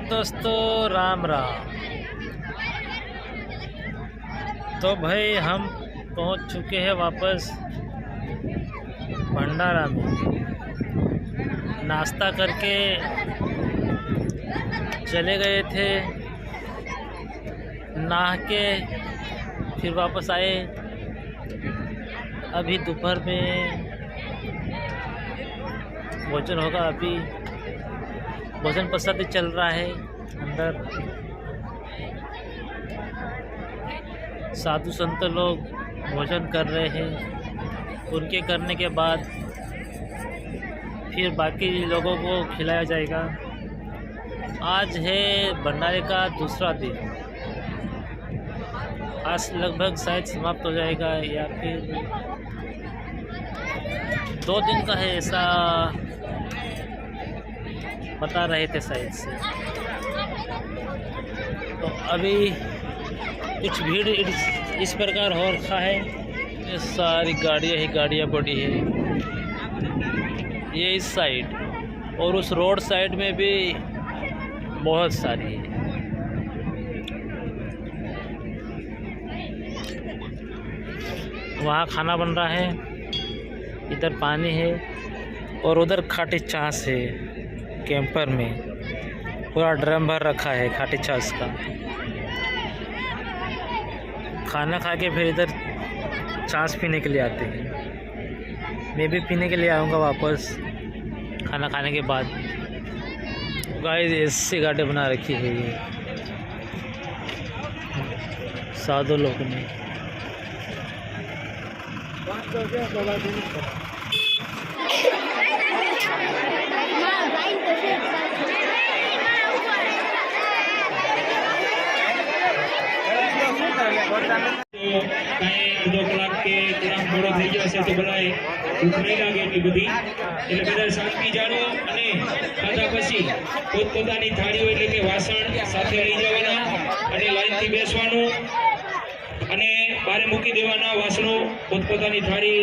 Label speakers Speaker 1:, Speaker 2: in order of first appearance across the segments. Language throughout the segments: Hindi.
Speaker 1: दोस्तों राम राम। तो भाई हम पहुंच चुके हैं वापस भंडारा में। नाश्ता करके चले गए थे, नहा के फिर वापस आए। अभी दोपहर में भोजन होगा। अभी भोजन प्रसाद चल रहा है अंदर। साधु संत लोग भोजन कर रहे हैं। उनके करने के बाद फिर बाकी लोगों को खिलाया जाएगा। आज है भंडारे का दूसरा दिन। आज लगभग शायद समाप्त हो जाएगा या फिर 2 दिन का है, ऐसा बता रहे थे शायद से। तो अभी कुछ भीड़ इस प्रकार हो रखा है। ये सारी गाड़ियाँ पड़ी है, ये इस साइड और उस रोड साइड में भी बहुत सारी है। वहाँ खाना बन रहा है, इधर पानी है और उधर खाटी छाछ है। कैंपर में पूरा ड्रम भर रखा है खाटी छाछ का। खाना खा के फिर इधर छाछ पीने के लिए आते हैं। मैं भी पीने के लिए आऊँगा वापस खाना खाने के बाद। गाइस ऐसी गाड़ी बना रखी है ये साधु लोग ने।
Speaker 2: અડધો કલાક કે કલાક મોડો થઈ જશે તો બધાએ ભૂખ નહીં લાગે એટલી બધી, એટલે બધા શાંતિ જાળવો અને ખાધા પછી પોતપોતાની થાળીઓ એટલે કે વાસણ સાથે લઈ જવાના અને લાઈનથી બેસવાનું અને બારે મૂકી દેવાના વાસણો પોતપોતાની થાળી।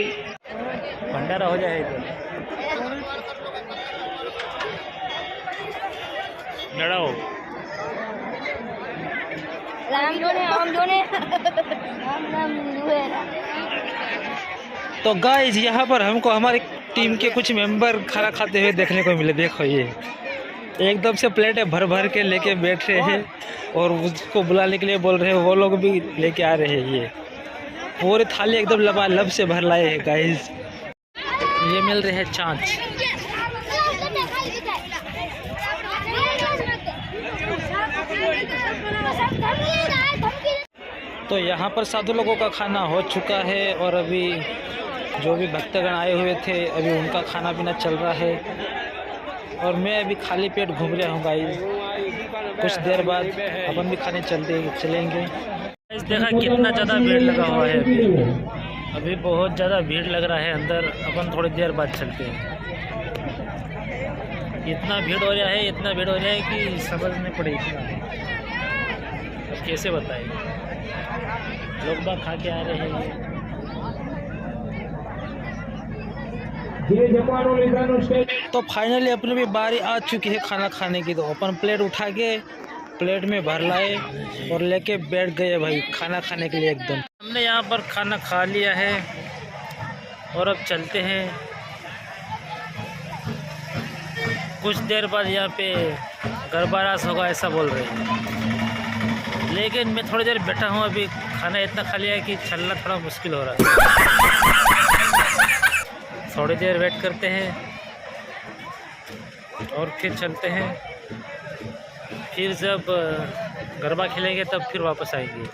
Speaker 1: भंडारा हो जाए तो लड़ाओ। तो गाइस यहाँ पर हमको हमारी टीम के कुछ मेंबर खाना खाते हुए देखने को मिले। देखो ये एकदम से प्लेटें भर भर के लेके बैठ रहे हैं और उसको बुलाने के लिए बोल रहे हैं। वो लोग भी लेके आ रहे हैं। ये पूरी थाली एकदम लबालब से भर लाए हैं गाइस। ये मिल रहे हैं छाछ। तो यहाँ पर साधु लोगों का खाना हो चुका है और अभी जो भी भक्तगण आए हुए थे अभी उनका खाना पीना चल रहा है और मैं अभी खाली पेट घूम रहा हूँ गाइस। कुछ देर बाद अपन भी खाने चलेंगे। देखा कितना ज़्यादा भीड़ लगा हुआ है। अभी बहुत ज़्यादा भीड़ लग रहा है अंदर। अपन थोड़ी देर बाद चलते हैं। इतना भीड़ हो रहा है, इतना भीड़ हो रहा है कि समझ नहीं पड़ेगी अब कैसे बताएं। लोग बाग खा के आ रहे हैं। तो फाइनली अपनी भी बारी आ चुकी है खाना खाने की। तो अपन प्लेट उठा के प्लेट में भर लाए और लेके बैठ गए भाई खाना खाने के लिए एकदम। हमने यहाँ पर खाना खा लिया है और अब चलते हैं। कुछ देर बाद यहाँ पे गरबा रास होगा ऐसा बोल रहे हैं, लेकिन मैं थोड़ी देर बैठा हूँ। अभी खाना इतना खा लिया है कि चलना थोड़ा मुश्किल हो रहा है। थोड़ी देर वेट करते हैं और फिर चलते हैं। फिर जब गरबा खेलेंगे तब फिर वापस आएंगे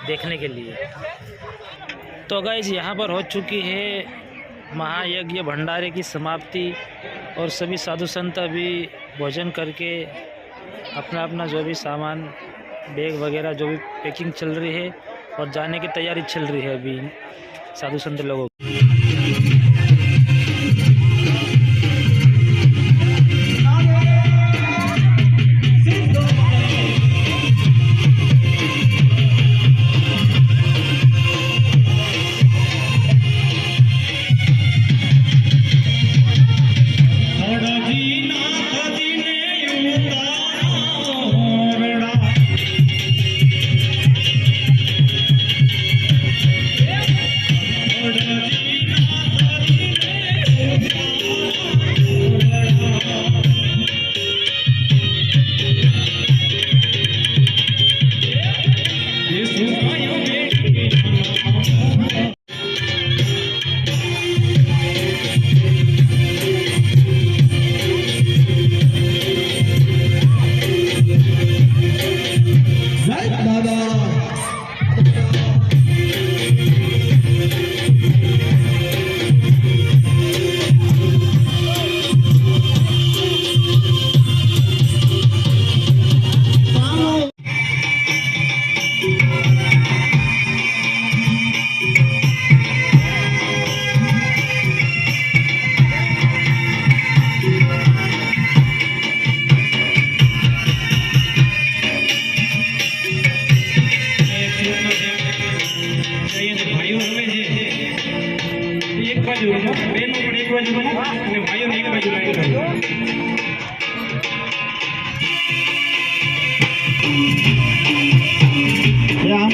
Speaker 1: देखने के लिए। तो गाइस यहाँ पर हो चुकी है महायज्ञ भंडारे की समाप्ति और सभी साधु संत अभी भोजन करके अपना अपना जो भी सामान बैग वगैरह जो भी पैकिंग चल रही है और जाने की तैयारी चल रही है अभी साधु संत लोगों की।
Speaker 2: जी नाथ जी ने બેનો પણ એક બાજુ બને અને ભાઈઓને એક બાજુ લાઈન કરો.
Speaker 3: રામ